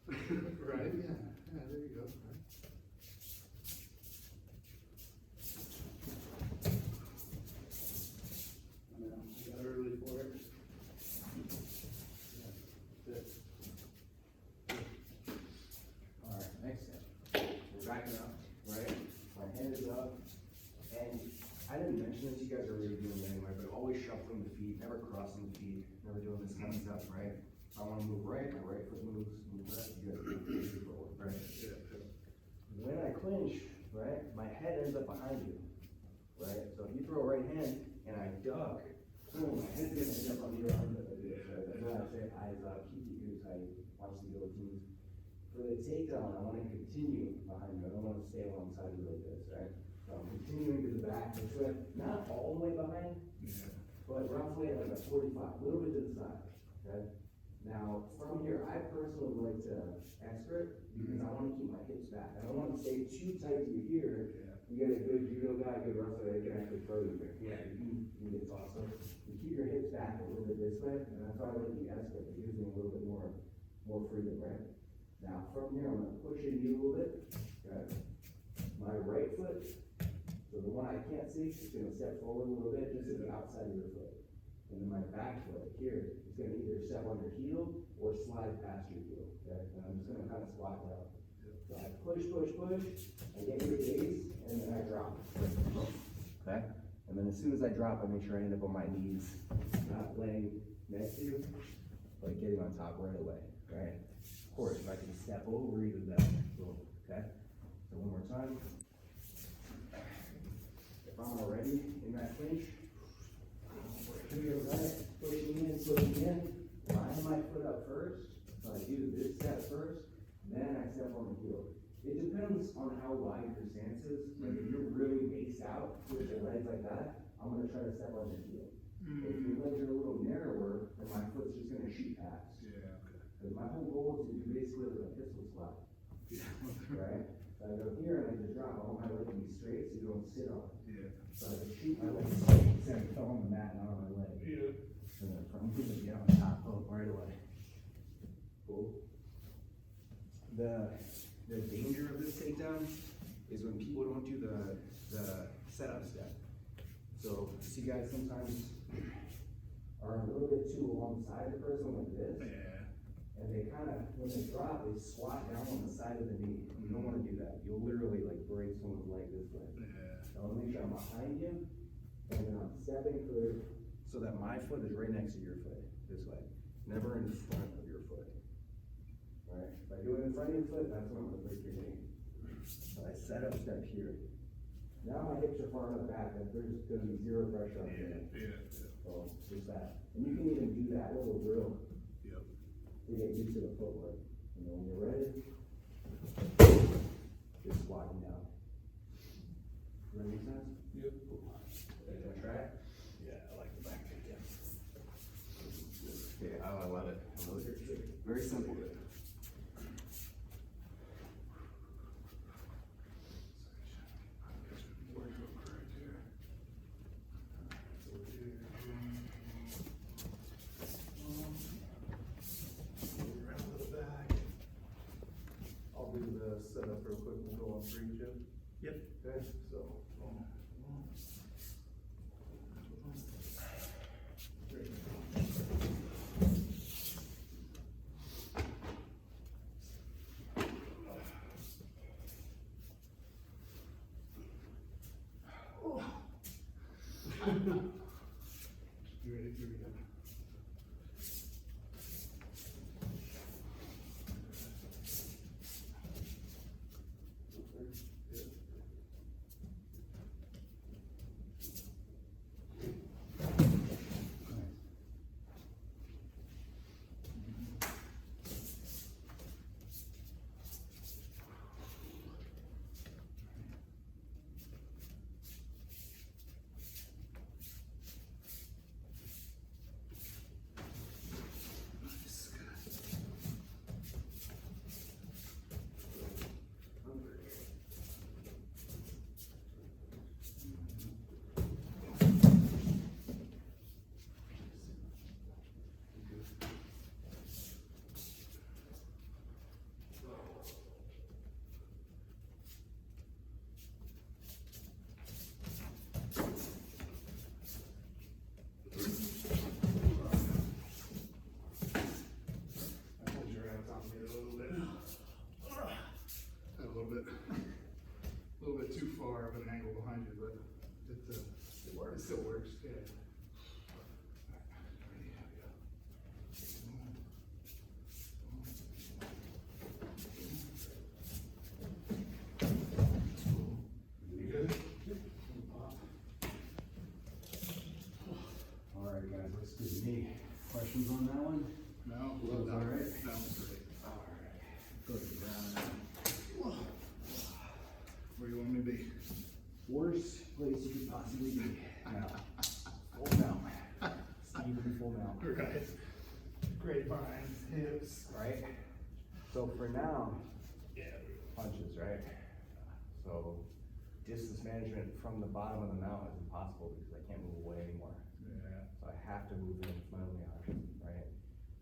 Right, yeah, there you go. I know, you got early for it. Yeah, good. Alright, next step. We're backing up, right? My hand is up. And I didn't mention this, you guys are already doing it anyway, but always shuffling the feet, never crossing the feet, never doing this kind of stuff, right? If I wanna move right, my right foot moves, move left, you guys move forward, right? Yeah, When I clinch, right, my head ends up behind you, right? So if you throw a right hand and I duck, boom, my head's gonna end up on your arm if I do this, right? That's why I say eyes up, keep your ears tight, watch the guillotines. For the takedown, I wanna continue behind you, I don't wanna stay alongside you like this, right? So I'm continuing to the back, this way, not all the way behind, yeah. but roughly like a 45, a little bit to the side, okay? Now, from here, I personally like to expert because I wanna keep my hips back. I don't wanna stay too tight to your ear. Yeah. You get a good judo guy, good wrestler, they can actually throw you there. Yeah, you can get tossed up. You keep your hips back a little bit this way, and that's why I like the expert. It gives me a little bit more freedom, right? Now, from here, I'm gonna push into you a little bit, okay? My right foot, so the one I can't see, is gonna step forward a little bit, just to the outside of your foot. And then my back foot here is gonna either step on your heel or slide past your heel, okay? And I'm just gonna kind of squat down. So I push, I get your gaze, and then I drop. Okay? And then as soon as I drop, I make sure I end up on my knees, not laying next to you, but getting on top right away, right? Of course, if I can step over, even better. Okay? So one more time. If I'm already in that clinch, to your right, pushing in, line my foot up first. So I do this step first, then I step on the heel. It depends on how wide your stance is. Like if you're really maced out with your legs like that, I'm gonna try to step on your heel. If your legs are a little narrower, then my foot's just gonna shoot past. Yeah, okay. Because my whole goal is to do basically like a pistol squat, Yeah. right? So I go here and I just drop. I want my leg to be straight so you don't sit on it. Yeah. So I just shoot my leg straight instead of throwing the mat, not on my leg. Yeah. And then I'm gonna get on top of right away. Cool. The danger of this takedown is when people don't do the setup step. So see guys sometimes are a little bit too alongside the person like this. Yeah. And they kind of, when they drop, they squat down on the side of the knee. You don't want to do that. You'll literally like break someone's leg this way. Yeah. So I want to make sure I'm behind you, and then I'm stepping through so that my foot is right next to your foot, this way. Never in front of your foot. Alright, if I do it in front of your foot, that's when I'm gonna break your knee. So I set up step here. Now my hips are far enough back that there's gonna be zero pressure on your knee. Yeah. So just that. And you can even do that little drill Yep. to get used to the footwork. And then when you're ready, just squatting down. Does that make sense? Yep. You gonna try it? Yeah, I like the back kick, yeah. Yeah, I love it. I love it. Very simple. I'll do the setup real quick, we'll go on three, Jim. Yep. Okay, so. You ready? Here we go. bit too far of an angle behind you, but it works. It still works, yeah. You good? All right, guys, looks good to me. Questions on that one? No, That was all right? That was great. All right. Go to the ground now. Where do you want me to be? Worst place you could possibly be. Now, full mount. Steven full mount. Right. Grapevines, hips. Right? So for now, Yeah. punches, right? So distance management from the bottom of the mount is impossible because I can't move away anymore. Yeah. So I have to move in with my only option, right?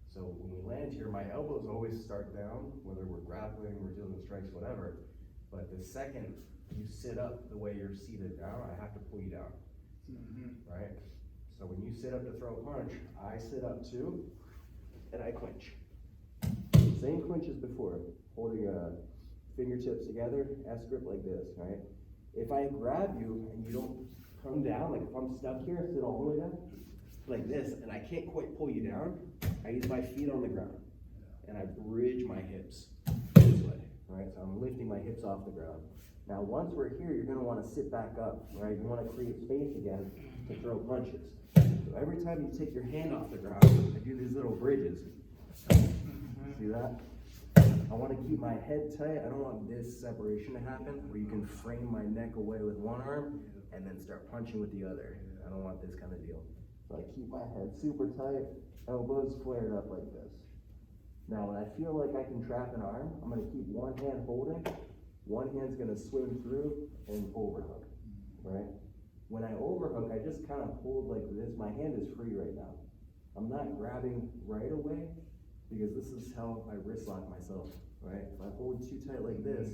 So when we land here, my elbows always start down, whether we're grappling, we're dealing strikes, whatever. But the second you sit up the way you're seated down, I have to pull you down, right? So when you sit up to throw a punch, I sit up too, and I clinch. Same clinch as before, holding fingertips together, S grip like this, right? If I grab you and you don't come down, like if I'm stuck here, sit all the way down, like this, and I can't quite pull you down, I use my feet on the ground, and I bridge my hips this way, right? So I'm lifting my hips off the ground. Now, once we're here, you're gonna wanna sit back up, right? You wanna create space again to throw punches. So every time you take your hand off the ground, I do these little bridges. See that? I wanna keep my head tight. I don't want this separation to happen, where you can frame my neck away with one arm and then start punching with the other. I don't want this kind of deal. So I keep my head super tight, elbows flared up like this. Now, when I feel like I can trap an arm, I'm gonna keep one hand holding, one hand's gonna swim through and overhook, right? When I overhook, I just kind of hold like this. My hand is free right now. I'm not grabbing right away because this is how I wrist lock myself, right? If I hold too tight like this,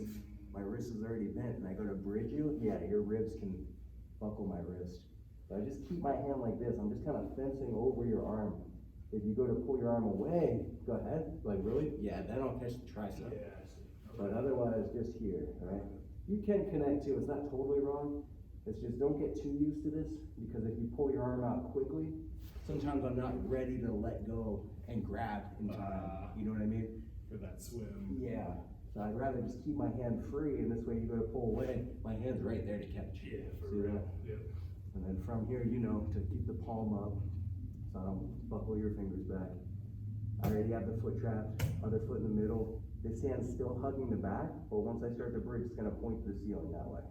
my wrist is already bent and I go to bridge you, yeah, your ribs can buckle my wrist. So I just keep my hand like this. I'm just kind of fencing over your arm. If you go to pull your arm away, go ahead. Like, really? Yeah, then I'll catch the tricep. Yeah, I see. But otherwise, just here, right? You can connect too, it's not totally wrong. It's just don't get too used to this, because if you pull your arm out quickly, sometimes I'm not ready to let go and grab in time. You know what I mean? For that swim. Yeah. So I'd rather just keep my hand free, and this way you go to pull away, my hand's right there to catch. Yeah, for See real. that? Yep. And then from here, you know, to keep the palm up, so I don't buckle your fingers back. I already have the foot trapped, other foot in the middle. This hand's still hugging the back, but once I start to bridge, it's gonna point to the ceiling that way.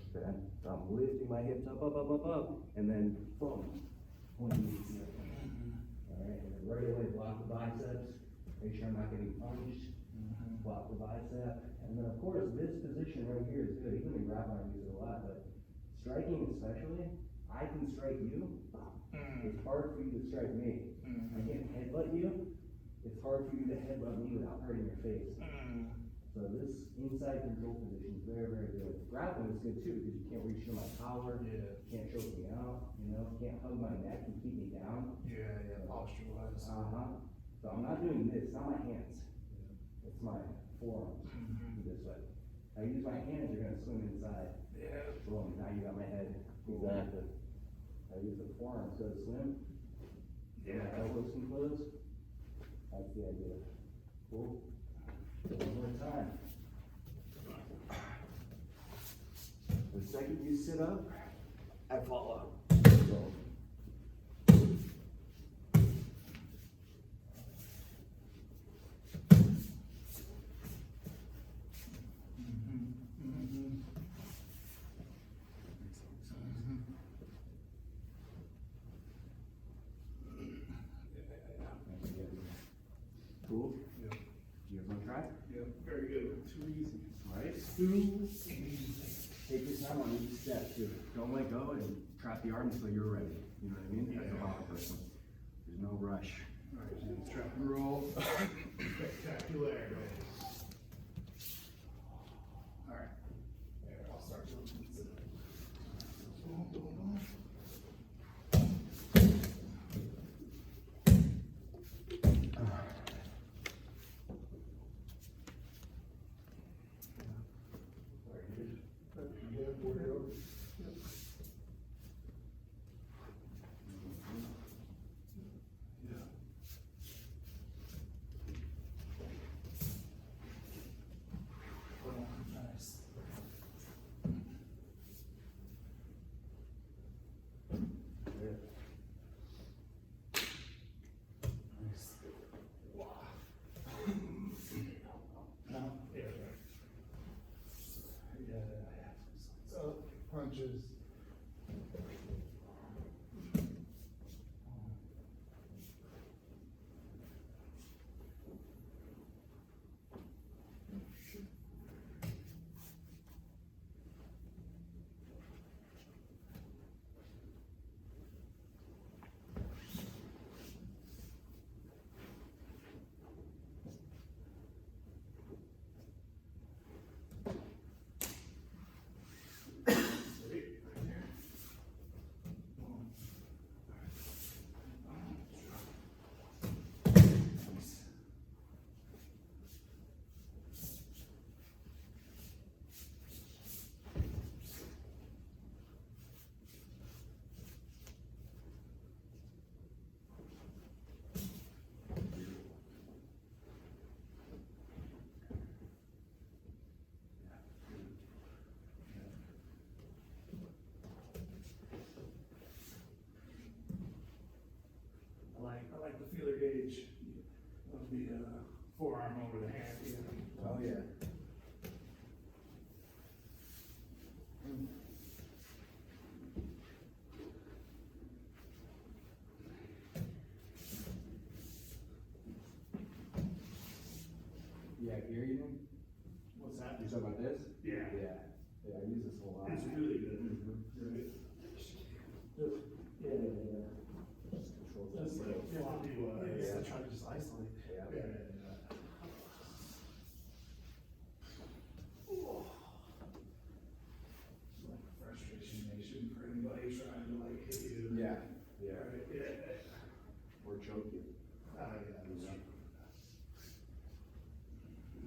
Okay, so I'm lifting my hips up, and then boom, pointing to the ceiling. All right, and then right away, block the biceps, make sure I'm not getting punched, block the bicep, and then of course, this position right here is good. Even the grab arm uses it a lot, but striking especially, I can strike you. It's hard for you to strike me. I can't headbutt you. It's hard for you to headbutt me without hurting your face. So this inside control position is very, very good. Grappling is good too, because you can't reach to my collar, can't choke me out, you know, can't hug my neck and keep me down. Yeah, posture wise. So I'm not doing this, not my hands. It's my forearms, this way. I use my hands, you're gonna swim inside. Yeah. Boom, now you got my head. Exactly. I use the forearms to swim. Yeah. Elbows can close. That's the idea. Cool. One more time. The second you sit up, I fall up. Boom. Cool. Yep. You guys wanna try? Yep. Very good. Too easy. Alright. Too easy. Take your time on each step too. Don't let go and trap the arm until you're ready. You know what I mean? As a power person. There's no rush. All right, so trap and roll. Spectacular. All right. There, I'll start to boom, boom, boom. Yeah. Oh, nice. Nice. Wow. No, yeah, right. Yeah. So punches. I like the feeler gauge of the forearm over the hand. Yeah. Oh, yeah. Yeah, here you know? What's that? You talking about this? Yeah. Yeah, I use this a lot. It's really good. Right. Yeah, yeah. Just controls That's that. like, you have to do, Yeah. try to just isolate. Yeah. Oh. Like frustration nation for anybody trying to like hit you. Yeah, yeah. Right, yeah. Or choke you. Yeah,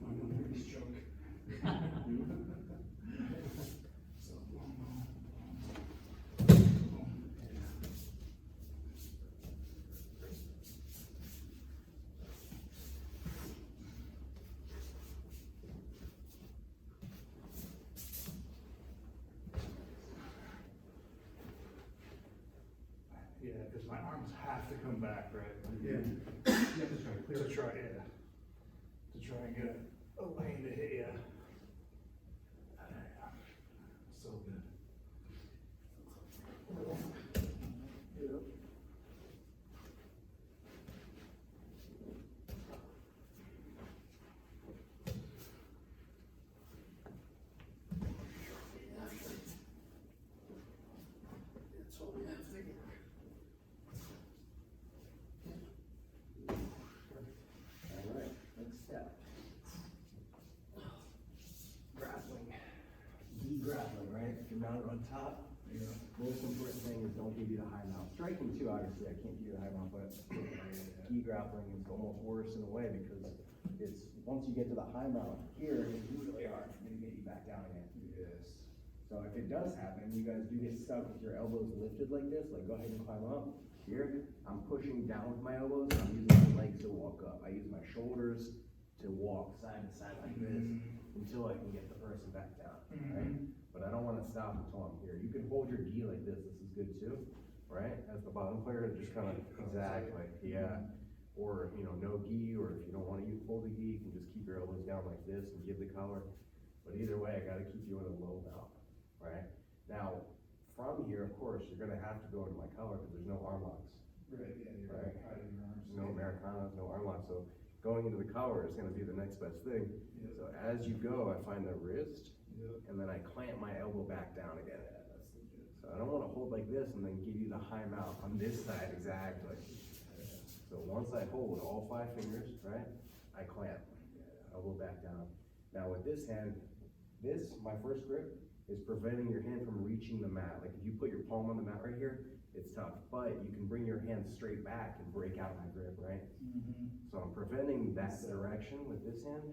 my biggest joke. So, yeah, because my arms have to come back, right? Yeah. You have to try to clear. To try, yeah. To try and get a lane to hit you. So good. Yep. It's all we have to do. All right, next step. Grappling. De-grappling, right? If you're mounted on top, Yeah. most important thing is don't give you the high mount. Striking too, obviously, I can't give you the high mount, but de-grappling is almost worse in a way because it's, once you get to the high mount here, it's really hard for me to get you back down again. Yes. So if it does happen, you guys do get stuck with your elbows lifted like this, like go ahead and climb up. Here, I'm pushing down with my elbows, and I'm using my legs to walk up. I use my shoulders to walk side to side like this until I can get the person back down, right? But I don't wanna stop until I'm here. You can hold your gi like this is good too, right? As the bottom player, just kinda, exactly, yeah. Or, you know, no gi, or if you don't wanna hold the gi, you can just keep your elbows down like this and give the collar. But either way, I gotta keep you in a low mount, right? Now, from here, of course, you're gonna have to go into my collar because there's no arm locks. Right, yeah, you're Right. hiding your arms. No Americanas, no arm locks, so going into the collar is gonna be the next best thing. Yeah. So as you go, I find the wrist, Yep. and then I clamp my elbow back down again. Yeah, that's legit. So I don't wanna hold like this and then give you the high mount on this side, exactly. So once I hold all 5 fingers, right, I clamp, elbow back down. Now with this hand, my first grip, is preventing your hand from reaching the mat. Like if you put your palm on the mat right here, it's tough, but you can bring your hand straight back and break out my grip, right? So I'm preventing that direction with this hand,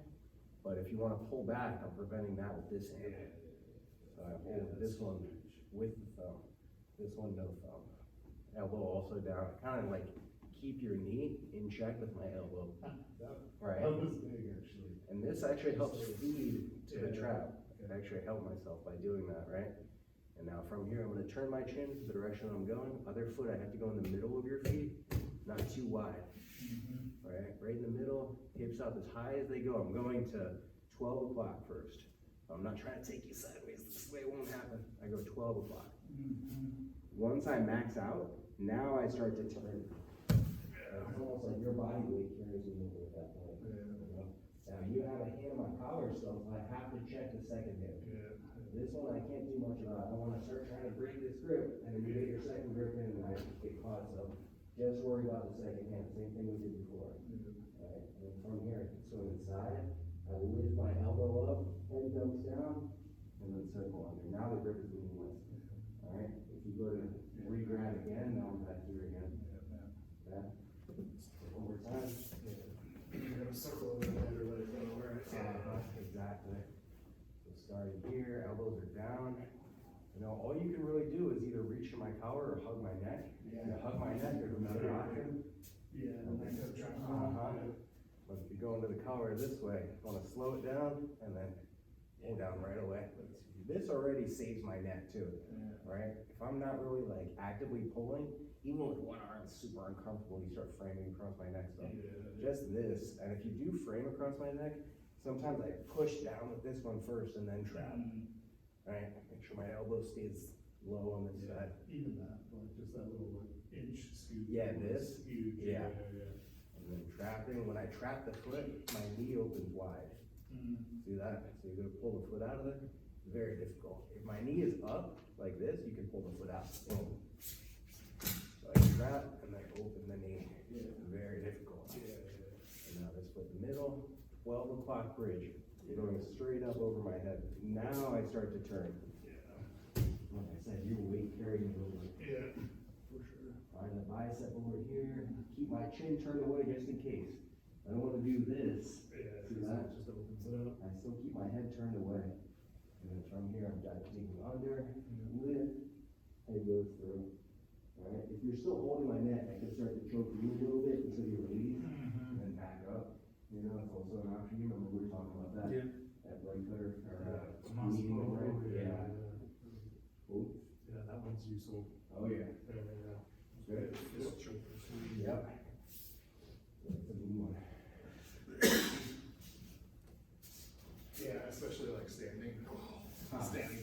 but if you wanna pull back, I'm preventing that with this hand. So So I hold this one with the thumb, this one no thumb. Elbow also down, kind of like keep your knee in check with my elbow. Right. That was big, actually. And this actually helps feed to the Yeah. trap. I actually help myself by doing that, right? And now from here, I'm gonna turn my chin the direction I'm going. Other foot, I have to go in the middle of your feet, not too wide. Right in the middle, hips up as high as they go. I'm going to 12 o'clock first. I'm not trying to take you sideways, this way won't happen. I go 12 o'clock. Once I max out, now I start to turn. It's almost like your body weight carries you over at that point. Yeah. You know? Now you have a hand on my collar still, so I have to check the second hip. This one I can't do much about. I don't wanna start trying to break this grip, and then you get your second grip in and I get caught, so just worry about the second hand, same thing we did before. Alright, and then from here, I can swing inside, I lift my elbow up, head comes down, and then circle under. Now the grip is meaningless. Alright, if you go to re-grab again, now I'm back here again. Okay? One more time. You're gonna circle over the head or let it go, right? Exactly. So starting here, elbows are down. You know, all you can really do is either reach for my collar or hug my neck. Yeah. You hug my neck, there's another option. Yeah, and then go try to. But if you go into the collar this way, you wanna slow it down and then pull down right away. This already saves my neck too, right? If I'm not really like actively pulling, even with one arm, it's super uncomfortable, you start framing across my neck, so. Just this, and if you do frame across my neck, sometimes I push down with this one first and then trap, right? Make sure my elbow stays low on this side. Even that, like just that little inch scoop. Yeah, this? Huge. Yeah. And then trapping, when I trap the foot, my knee opens wide. See that? So you're gonna pull the foot out of there, very difficult. If my knee is up like this, you can pull the foot out. Boom. So I trap and then open the knee, very difficult. And now this foot in the middle, 12 o'clock bridge, going straight up over my head. Now I start to turn. Like I said, your weight carrying you over. Yeah, for sure. Find the bicep over here, keep my chin turned away just in case. I don't wanna do this. See that? Just opens it up. I still keep my head turned away. And then from here, I'm taking under, lift, head goes through. Alright, if you're still holding my neck, I can start to choke you a little bit until you release, and then back up. You know, it's also an option. You remember we were talking about that? That blade cutter, or, meeting the right? Yeah. Cool. Yeah, that one's useful. Oh, yeah. Good. Fist chokers. Yep. That's a new one. Yeah, especially like standing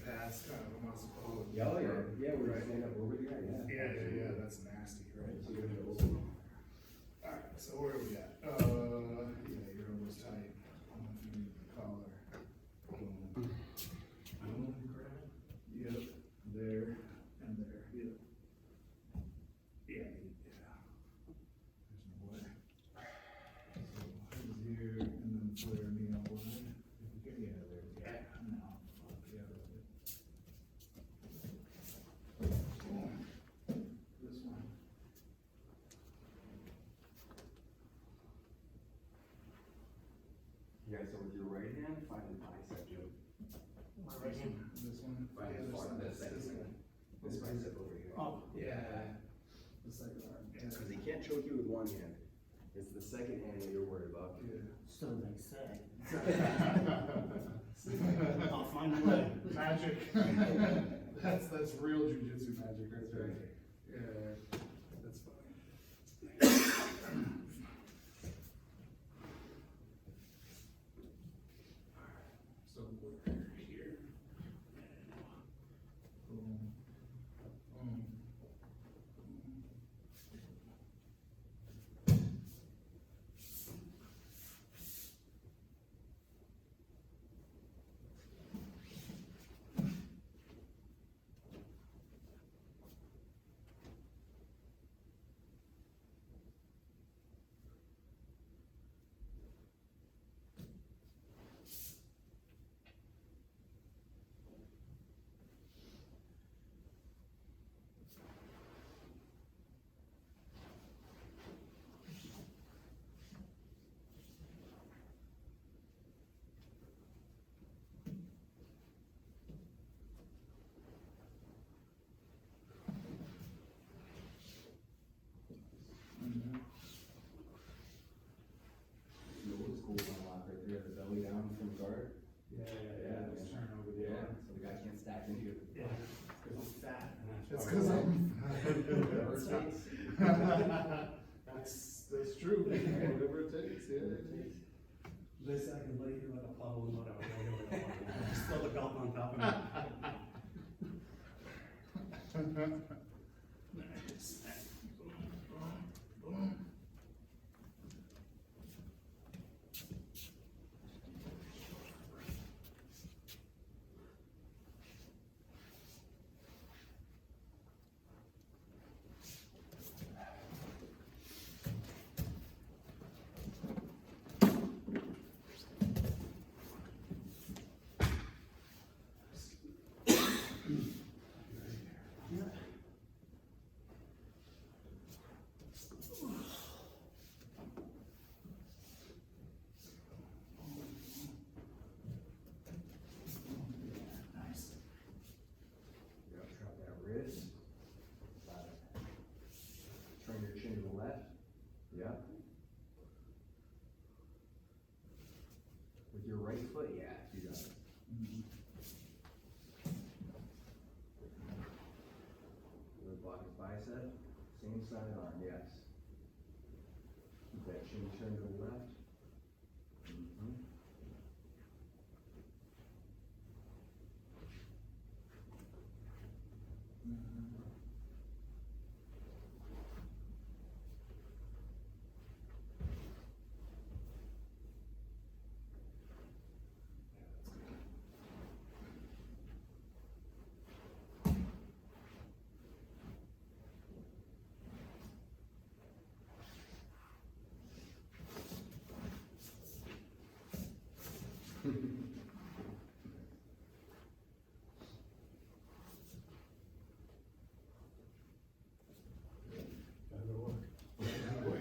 pass, kind of a muscle pull. Yeah, oh, yeah, yeah, we're Right. stand up over here, yeah. Yeah, that's nasty, right? So you're gonna open. Alright, so where are we at? Yeah, your elbow's tight. I don't know if you need the collar. Boom. Yep, there and there, yep. Yeah. There's no way. So, here's here, and then flare knee out wide. If we get, yeah, there, yeah, no, fuck, yeah, that's it. This one. You guys, so with your right hand, find the bicep, Joe. My right hand, this one. Right, Yeah, this one, this this one. This bicep over here. Oh, yeah. The second arm, yeah. Because he can't choke you with one hand. It's the second hand that you're worried about. So they say. Yeah. I'll find a way. Magic. That's real jujitsu magic right there. Yeah, that's funny. So we're here. Boom. Boom. guard. Yeah, just turn over the arm. So the guy can't stack into you. Yeah, cause I'm fat. It's 'cause I'm. That's true, whatever it takes, yeah. Listen, I can lay here like a puddle and whatever. Just throw the belt on top of me. Nice. Boom. Nice. Drop that wrist. Turn your chin to the left. Yeah. With your right foot, yeah, you got it. Good block his bicep. Same side arm, yes. Keep that chin turned to the left. Mhm.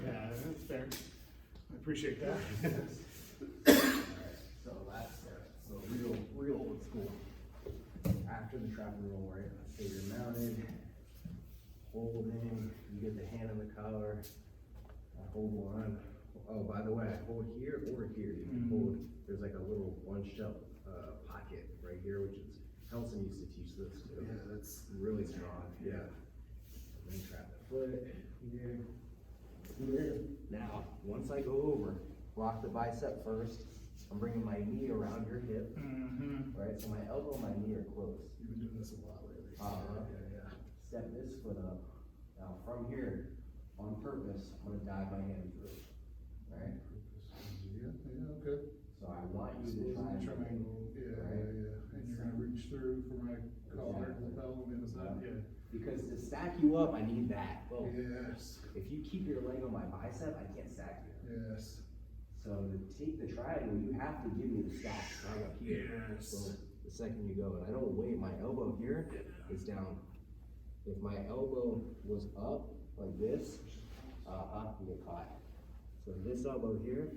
Yeah, that's fair. I appreciate that. So that's, so real old school. After the trap and roll, right, let's say you're mounted, holding, you get the hand on the collar, I hold one. Oh, by the way, I hold here or here, you can hold, there's like a little bunched up, pocket right here, which is, Helson used to teach this too. Yeah, that's. Really strong, yeah. And then trap the foot, here. Now, once I go over, lock the bicep first, I'm bringing my knee around your hip, Mm-hmm. right, so my elbow and my knee are close. You've been doing this a lot lately. Yeah. Yeah. Step this foot up, now from here, on purpose, I'm gonna dive my hand through, right? Yeah, okay. So I want you to try. Triangle, yeah. And you're gonna reach through for my collar, lapel on the other side, yeah. Because to stack you up, I need that. Well, Yes, if you keep your leg on my bicep, I can't stack you. yes. So to take the triangle, you have to give me the stack right up here. Yes. So the second you go, and I don't wait, my elbow here is down. If my elbow was up like this, you get caught. So this elbow here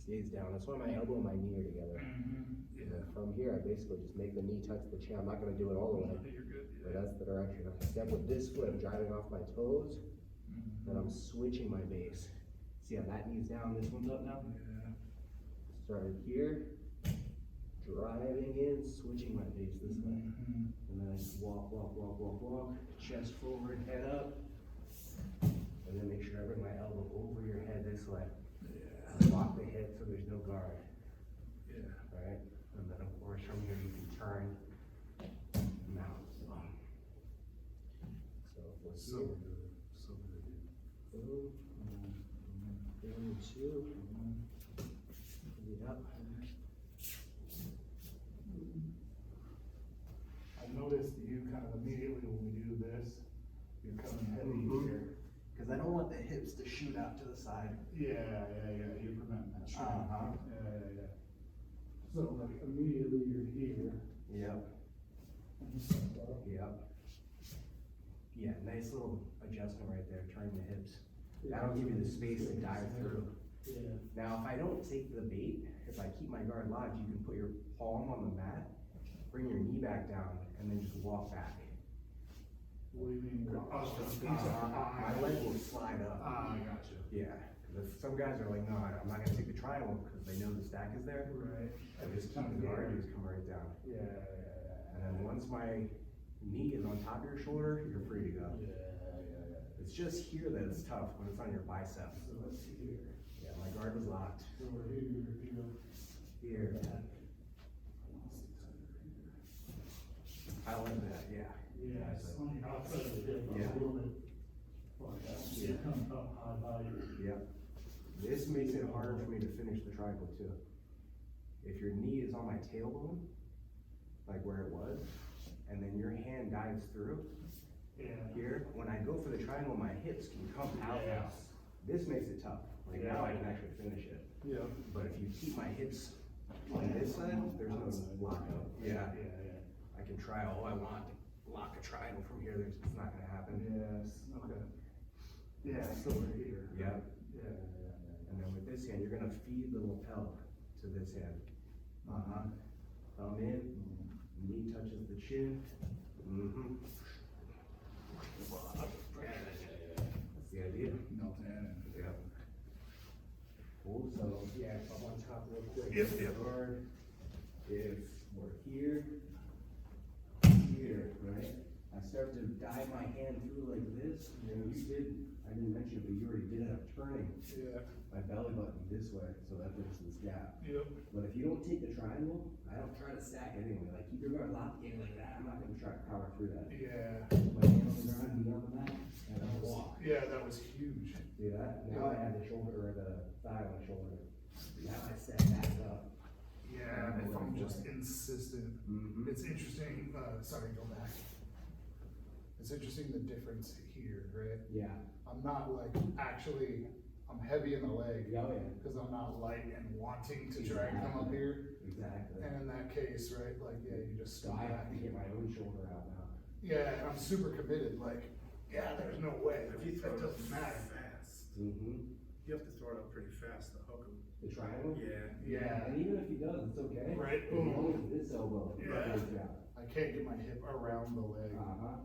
stays down. That's why my elbow and my knee are together. Mm-hmm. And then from here, I basically just make the knee touch the chin. I'm not gonna do it all the way, You're good. but that's the direction. I step with this foot, I'm driving off my toes, then I'm switching my base. See how that knee's down, this one's up now? Yeah. Started here, driving in, switching my base this way. Mm-hmm. And then I just walk, chest forward, head up. And then make sure I bring my elbow over your head this way. Yeah. Lock the head so there's no guard, Yeah. right? And then of course from here you can turn, mount. So let's So see. good, so good. Boom, boom, two. Pick it up. I noticed you kind of immediately when we do this, you're coming heavy here. Cause I don't want the hips to shoot out to the side. Yeah, you're preventing that. Sure. Uh-huh. Yeah. So like immediately you're here. Yep. Yep. Yeah, nice little adjustment right there, turning the hips. That'll give you the space to dive through. Yeah. Now, if I don't take the bait, if I keep my guard locked, you can put your palm on the mat, bring your knee back down, and then just walk back. What do you mean? My leg will slide up. I gotcha. Yeah, Some guys are like, no, I'm not gonna take the triangle, because they know the stack is there. Right. And just keep the guard, just come right down. Yeah. And then once my knee is on top of your shoulder, you're free to go. It's just here that it's tough, when it's on your bicep. So let's see here. Yeah, my guard was locked. So we're here. Here. I like that, yeah. Yeah, it's on the outside of the hip, a Yeah. little bit. Like that, see it come up high value. Yep. This makes it harder for me to finish the triangle too. If your knee is on my tailbone, like where it was, and then your hand dives through Yeah. here, when I go for the triangle, my hips can come out. Yeah. This makes it tough. Like now I can actually finish it. Yeah. But if you keep my hips on this side, there's no lockup. Yeah. I can try all I want to lock a triangle from here, it's not gonna happen. Yes, okay. Yeah, so we're here. Yep. Yeah. And then with this hand, you're gonna feed the lapel to this hand. Thumb in, knee touches the chin. Mm-hmm. That's the idea. No, man. Yep. Cool, so, yeah, if I'm on top real quick. Yep. Guard, if we're here, right? I start to dive my hand through like this, and you did, I didn't mention it, but you already did end up turning Yeah. my belly button this way, so that there's this gap. Yep. But if you don't take the triangle, I don't try to stack anyway, like keep your guard locked in like that, I'm not gonna try to power through that. Yeah. My hand on the ground, knee on the mat, and I walk. Yeah, that was huge. See that? Now I have the shoulder, or the thigh on the shoulder. Now I step back up. Yeah, if I'm just insistent. Mm-hmm. It's interesting, sorry, go back. It's interesting the difference here, right? Yeah. I'm not like, actually, I'm heavy in the leg. Yeah, oh, yeah. Cause I'm not light and wanting to try and come up here. Exactly. And in that case, right, like, yeah, you just So step I have back. to get my own shoulder out now. Yeah, and I'm super committed, like, yeah, there's no way, If you throw it it up doesn't matter. fast, Mm-hmm. you have to throw it up pretty fast to hook him. The triangle? Yeah. Yeah, And even if he does, it's okay. Right. As long as this elbow, Yeah. goes down. I can't get my hip around the leg, Uh-huh.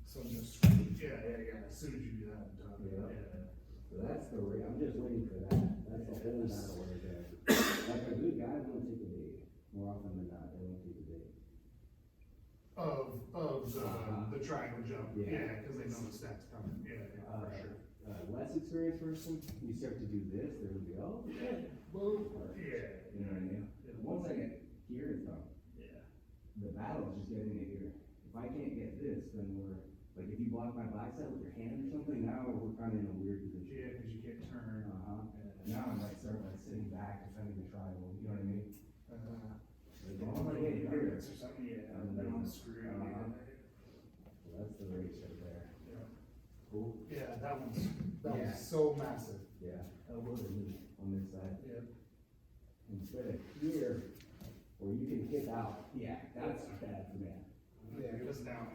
so I'm just, yeah, as soon as you do that, I'm done. Yeah. So that's the I'm just waiting for that. That's the whole battle right there. Like a good guy won't take a bait. More often than not, they won't take a bait. Of the triangle jump, Yeah. yeah, cause they know the stack's coming, yeah, for sure. Less experienced person, you start to do this, they're gonna be, oh, yeah. Boom. Yeah. You know what I mean? Once I get here, it's done. Yeah. The battle is just getting it here. If I can't get this, then we're, like, if you block my bicep with your hand or something, now we're kind of in a weird position. Yeah, cause you can't turn. Uh-huh. Now I'm like, start like sitting back, defending the triangle, you know what I mean? Like, Oh, oh, my hey, here it or is. something, yeah, And then then- I'm screwed. Uh-huh. So that's the race right there. Yeah. Cool. Yeah, that Yeah. was so massive. Yeah, elbow to knee on this side. Yeah. Instead of here, where you can hip out, yeah, that's bad for me. Yeah, cause now,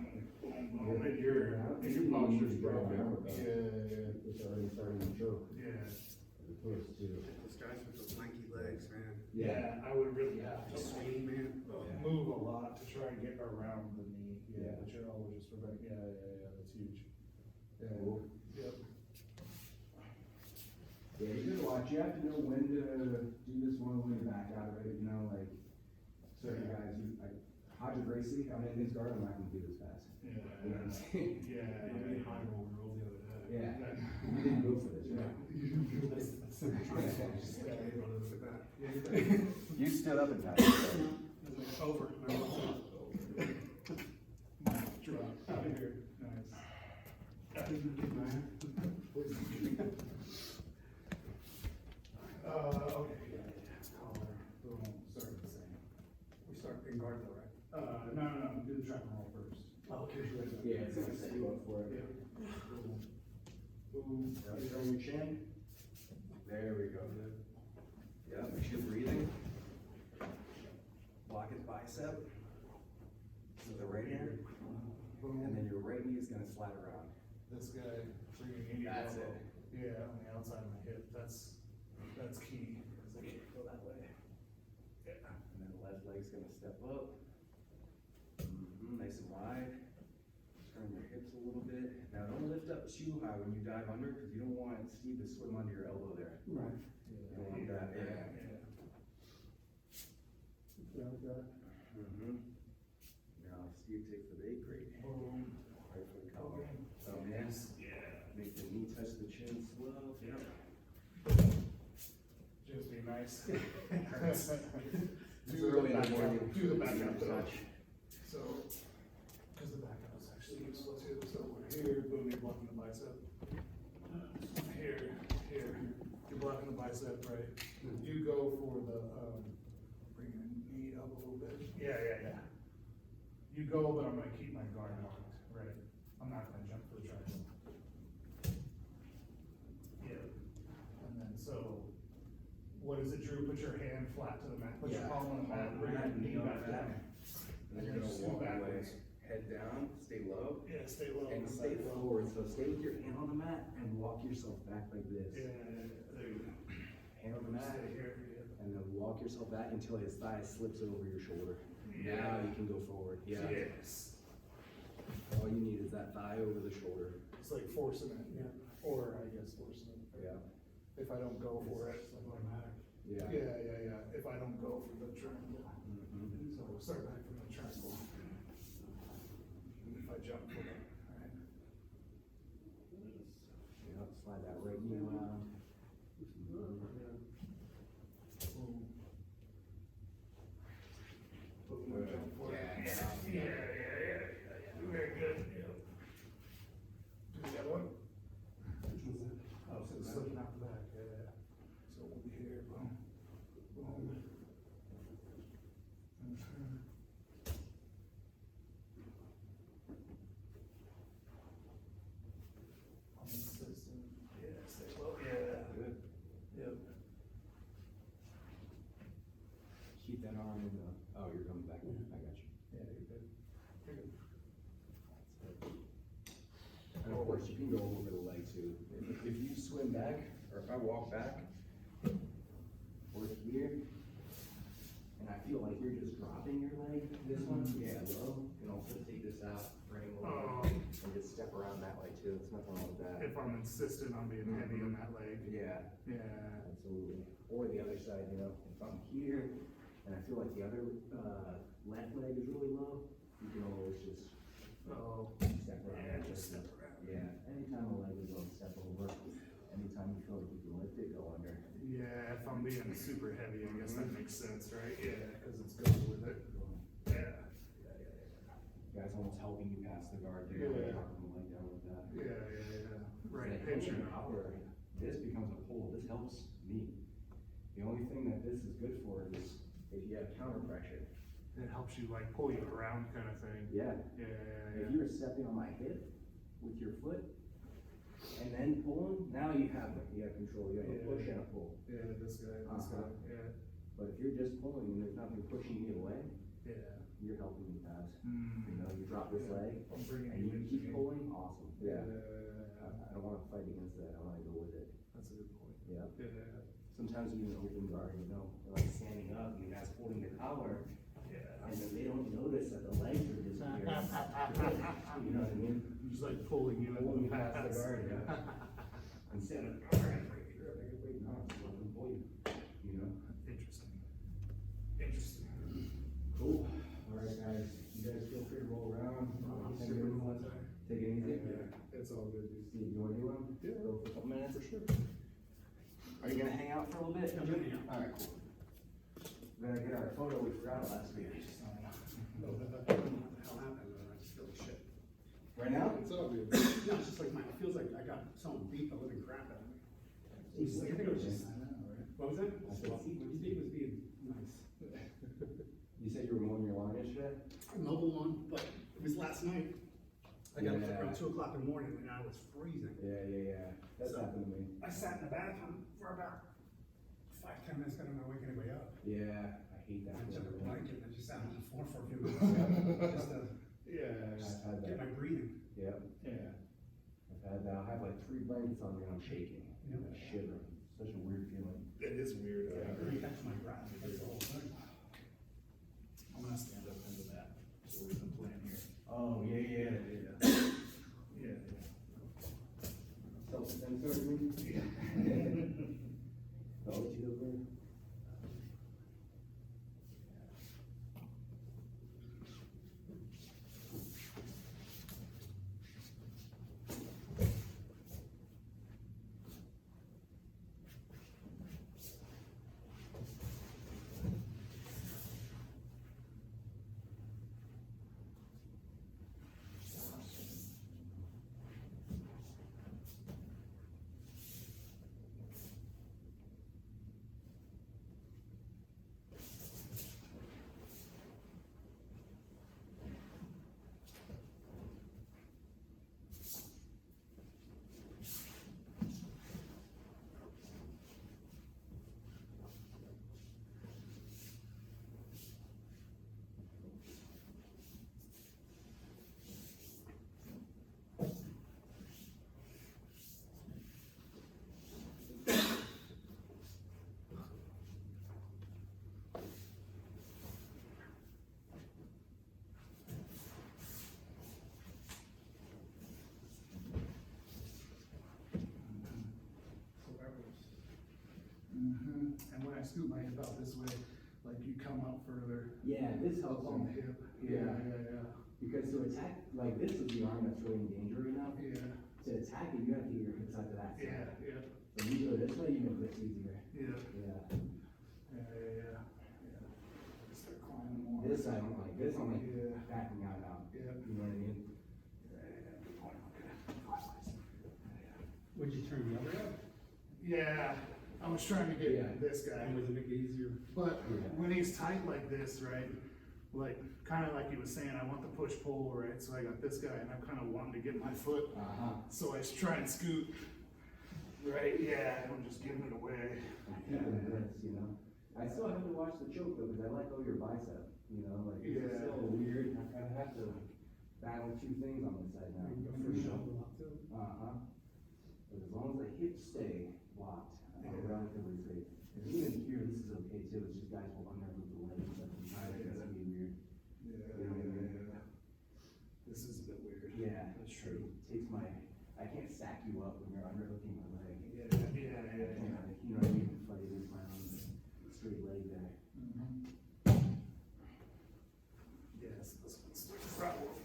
Your your posture's broken. Yeah, Yeah, it's already starting to choke, yeah. as opposed to. Those guys with those lanky legs, man. Yeah, I would really have to Swing, man. move a lot to try and get around the knee, yeah, Yeah. but you're always just prevent, yeah, that's huge. Yeah, Cool. yep. Yeah, you gotta watch, you have to know when to do this one, when to back out of it, you know, like, certain guys, like, Hodger Gracie, I'm in his guard, I'm not gonna do this fast. You know what I'm saying? Yeah, I mean, high roll roll the other day. Yeah, you didn't go for this, right? You stood up in time. Over. Drop out of here, nice. Okay, collar, boom, start with the same. We start in guard though, right? No, do the trap and roll first. Oh, okay. Yeah, it's gonna set you up for it. Boom. Boom. Throw your chin. There we go. Yeah, make sure you're breathing. Block his bicep with the right hand, and then your right knee is gonna slide around. This guy, bringing in your That's elbow. it. Yeah, on the outside of my hip, that's key, cause I can't go that way. Yeah. And then the left leg's gonna step up. Nice and wide. turn your hips a little bit. Now don't lift up too high when you dive under, because you don't want Steve to swim under your elbow there. Right. You don't want that, yeah. Now Steve takes the bait, great. Right for the collar. Oh man, make the knee touch the chin slow. Yeah. Just be nice. It's early in the morning. Do the back up though. Touch. So, cause the back up is actually useful too, so we're here, boom, you're blocking the bicep. Here, you're blocking the bicep, right? You go for the, bring your knee up a little bit. Yeah. You go, but I'm gonna keep my guard locked, right? I'm not gonna jump for the triangle. Yeah. And then, so, what is it, Drew? Put your hand flat to the mat, put your Yeah. palm on the mat, bring your knee back down. And then you're gonna walk away, head down, stay low, Yeah, stay low. and stay forward. So stay with your hand on the mat and walk yourself back like this. Yeah, there you go. Hand on the mat, Stay here, yeah. and then walk yourself back until his thigh slips over your shoulder. Yeah. Now you can go forward. Yeah. Yes. All you need is that thigh over the shoulder. It's like forcing it, yeah, or I guess forcing it. Yeah. If I don't go for it. It's like automatic. Yeah. Yeah, if I don't go for the triangle. Mhm. So we'll start back from the triangle. And if I jump for it, alright. Yeah, slide that right knee around. Boom. Boom, jump for it. Yeah. Very good, yeah. Do the other one? Which one's that? Oh, So so it's slipping out the back, yeah. So we'll be here, boom, boom. And turn. On the system, yeah, stay low, yeah. Good. Yep. Keep that arm in the, oh, you're coming back. I got you. Yeah, you're good. You're good. And of course, you can go over the leg too. If you swim back, or if I walk back, or here, and I feel like you're just dropping your leg, this one, yeah, low, you can also take this out, bring a little, and just step around that way too, there's nothing wrong with that. If I'm insistent on being heavy on that leg. Yeah, Yeah. absolutely. Or the other side, you know, if I'm here, and I feel like the other, left leg is really low, you can always just Oh, step around. yeah, just step around. Yeah, anytime a leg is on, step over, anytime you feel like you can lift it, go under. Yeah, if I'm being super heavy, I guess that makes sense, right? Yeah, cause it's going with it. Yeah. Guy's almost helping you pass the guard, Yeah. you're dropping the leg down with that. Yeah. Right, Like, picture. hanging power, this becomes a pull, this helps me. The only thing that this is good for is if you have counter pressure. It helps you like pull you around kind of thing. Yeah, Yeah. if you were stepping on my hip with your foot and then pulling, now you have control, you have a push and a pull. Yeah, this guy, yeah. But if you're just pulling and there's nothing pushing me away, Yeah. you're helping me pass. Mm. You know, you drop this leg I'm bringing and you you into keep me. pulling, awesome. Yeah. I don't wanna fight against that, I wanna go with it. That's a good point. Yeah. Yeah. Sometimes even open guard, you know, like standing up and that's holding the collar, Yeah. and then they don't notice that the legs are disappearing. You know what I mean? Just like pulling you Pulling in the past the past. guard, yeah. Instead of, alright, right here, I can wait, no, I'm just letting them pull you know? Interesting. Cool. Alright, guys, you guys feel free to roll around. Take it easy. It's all good, dude. Steve, you wanna do one? Yeah. Go for a couple minutes? For sure. Are you gonna hang out for a little bit? I'm gonna hang out. Alright, cool. We're gonna get our photo, we forgot it last week. What the hell happened? I just feel like shit. Right now? It's all good. No, it's just like it feels like I got someone beat the living crap out of me. I think it was just, what was that? I said, Well, Steve was being nice. You said you were mowing your lawn yesterday? Mobile one, but it was last night. I got up Yeah. around 2 o'clock in the morning and I was freezing. Yeah. That's So- happened to me. I sat in the bathroom for about 5-10 minutes, got my wake anybody up. Yeah, I hate that. I took a feeling. blanket and I just sat on the floor for a few minutes. Just to Yeah. I've had get that. my breathing. Yep, Yeah. I've had that. I have like 3 blankets on me and I'm shaking. Yep. I'm shivering. Such a weird feeling. It is weird. I I agree. really catch my breath, that's the whole thing. I'm gonna stand up into that. So we've been playing here. Oh, yeah. I scoot my hip out this way, like you come up further Yeah, this helps on the me, hip. Yeah. Yeah, because to attack, like, this is the arm that's really in danger right now. yeah, To attack it, you have to get your hips out to that yeah, side. yeah, So you go this way, you make this easier. yeah, Yeah. yeah. Start climbing more. This side, I'm like, this, I'm like Yeah, backing out now. yeah. You know what I mean? Would you turn the other way? Yeah, I was trying to get Yeah. this guy, And was it make it easier? but Yeah. when he's tight like this, right? Like, kinda like he was saying, I want the push-pull, right? So I got this guy and I'm kinda wanting to get my foot, Uh-huh. so I try and scoot. Right, yeah, it'll just give me away. I'm keeping this, you know? I still have to watch the choke though, because I let go your bicep, you know, like, it's Yeah. still weird. I kinda have to battle two things on this side now. You can go for shoulder lock too. Uh-huh. But as long as the hips stay locked, I'm Yeah. relatively safe. And even here, this is okay too, it's just guys will underhook the legs, like, I'm trying to get me weird. Yeah. This is a bit weird. Yeah. That's true. It takes my, I can't stack you up when you're underhooking my leg. Yeah, I can't, like, you know what I mean, but it is my own straight leg there. Yes, this one's probably.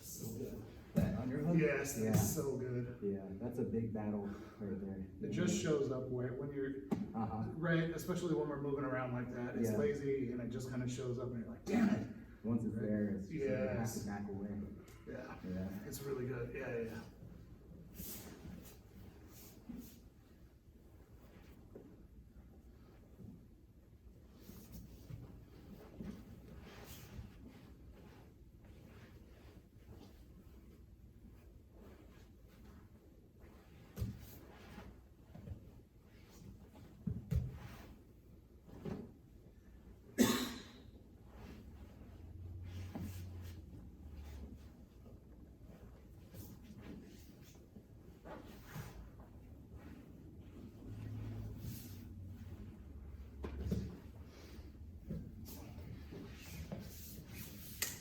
So good. That underhook? Yes, Yeah. that's so good. Yeah, that's a big battle right there. It just shows up when you're, Uh-huh. right, especially when we're moving around like that, it's Yeah. lazy and it just kinda shows up and you're like, damn it. Once it's there, it's just, like, you have Yes. to back away. Yeah, Yeah. it's really good, yeah.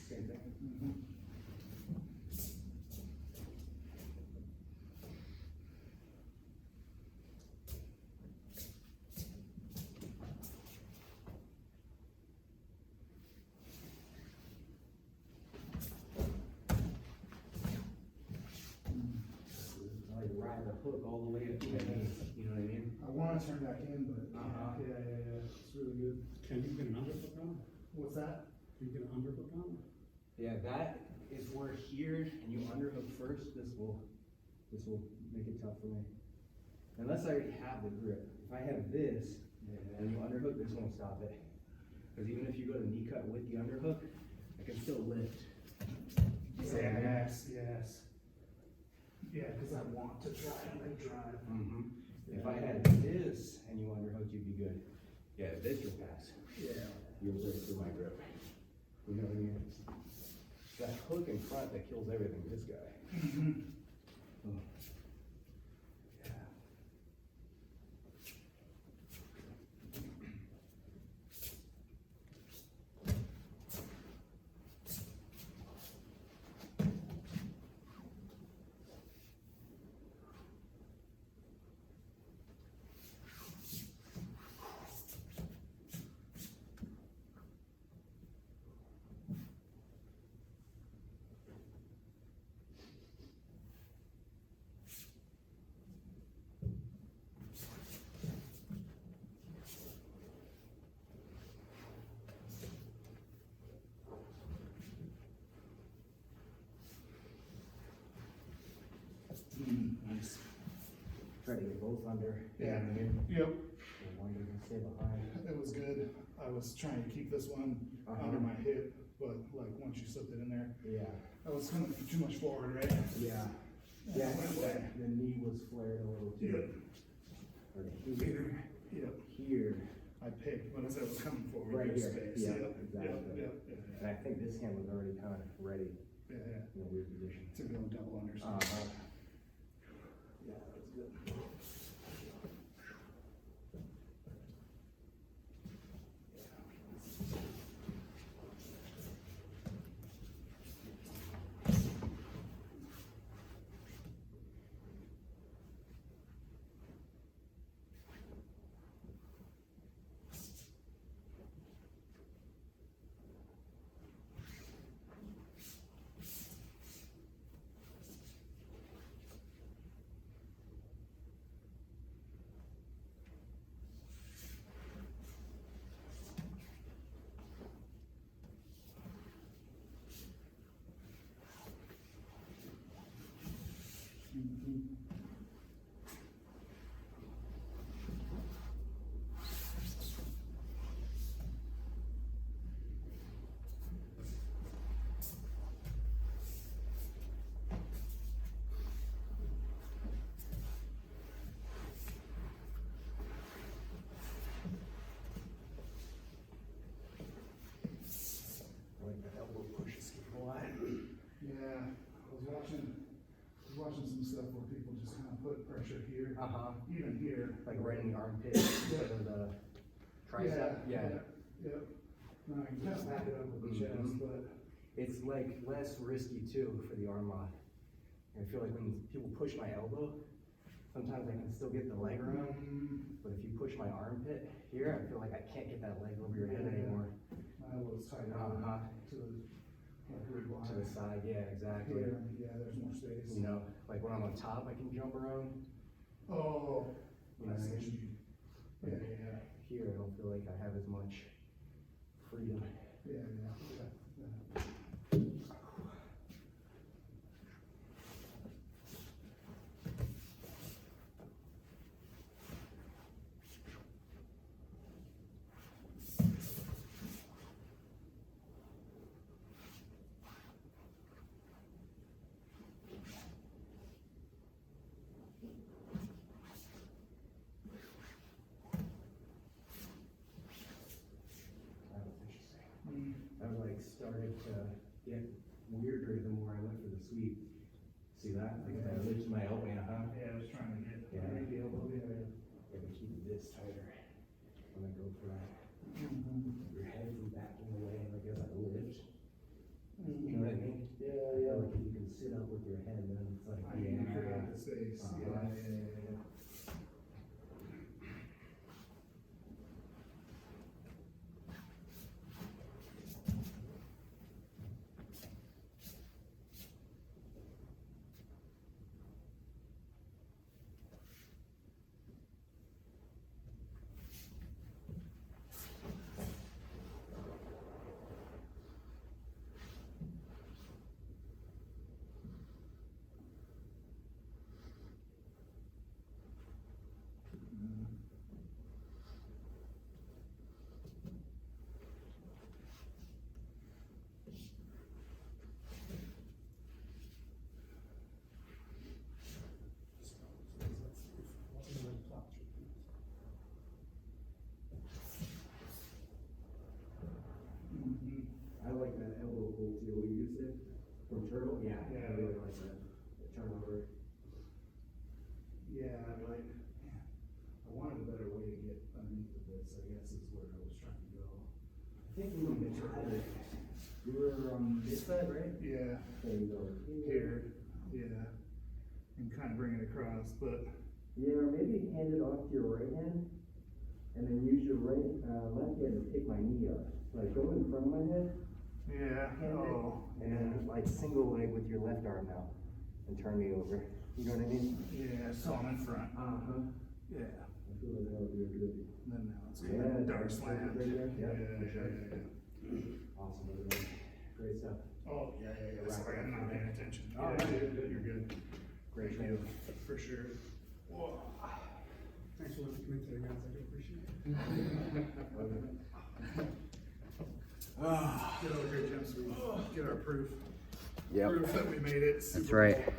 Same thing. Like ride the hook all the way up to your knees, you know what I mean? I wanna turn back in, but, Uh-huh. yeah, it's really good. Can you get an underhook on? What's that? Can you get an underhook on? Yeah, that is where here, and you underhook first, this will make it tough for me. Unless I already have the grip. If I have this, and you underhook, this won't stop it. Cause even if you go to knee cut with the underhook, I can still lift. Yes. Yeah, cause I want to try and they drive. Mm-hmm. If I had this and you underhook, you'd be good. Yeah, this you'll pass. Yeah. You'll break through my grip. You know what I mean? It's that hook in front that kills everything, this guy. Oh. Yeah. Nice. Try to get both under. you know Yeah. what I mean? Yep, And one doesn't stay behind. it was good. I was trying to keep this one Uh-huh. under my hip, but like once you slipped it in there, Yeah. I was coming too much forward, right? Yeah. Yeah, I think that the knee was flared a little too. here, Yep, here, I picked, when I said I was coming forward, Right there's here. space, Yeah, yep, exactly. yep, and I think this hand was already kind of ready yeah, in a weird position. to go double under. Yeah, that's good. Like the elbow pushes a lot. Yeah, I was watching some stuff where people just kind of put pressure here, even here. Like right in the armpit, instead of the tricep. Yep. Now, you can kind of back it up with the chest, Mhm. but, It's like less risky too for the arm lock. I feel like when people push my elbow, sometimes I can still get the leg around, but if you push my armpit here, I feel like I can't get that leg over your head anymore. my elbow's tight Uh-huh. to the, like, rib line. To the side, yeah, exactly. Here, yeah, there's more space. You know, like when I'm on top, I can jump around. Oh, You know I what I see what mean? you mean. Yeah. Here, I don't feel like I have as much freedom. Yeah. That was interesting. I like started to get weirder the more I went for the sweep. See that? Like I lifted my elbow, huh? Yeah, I was trying to get, Yeah. the elbow, yeah. Yeah, but keep this tighter when I go for that. Your head from backing away, like as I lift. You know what I mean? I feel like if you can sit up with your head, then it's like, I can create the space, Uh-huh. yeah. I like that elbow pull too, we used it from Turtle, yeah, Yeah. I really like that, the turnover. Yeah, like, I wanted a better way to get underneath of this, I guess is where I was trying to go. I think we need to try it. You were on this side, right? Yeah, There you go. here, yeah, and kind of bring it across, but, Yeah, or maybe hand it off to your right hand, and then use your left hand to pick my knee up. Like go in front of my head, yeah, oh, And then like single leg with your left arm now, and turn me over, you know what I mean? yeah, so I'm in front, yeah, I feel like that would be a good. and then now it's Yeah, kind of dark that's slant. right there. Yeah, Yeah, for sure. Awesome, everyone. Great stuff. Oh, yeah, sorry, I'm not paying attention. Oh, Yeah, you're you're good. Great Thank you, training. for sure. Whoa. Thanks for letting me today, guys, I do appreciate it. Get over here, Jim, so we can get our proof. Yep. Proof that we made it. That's right.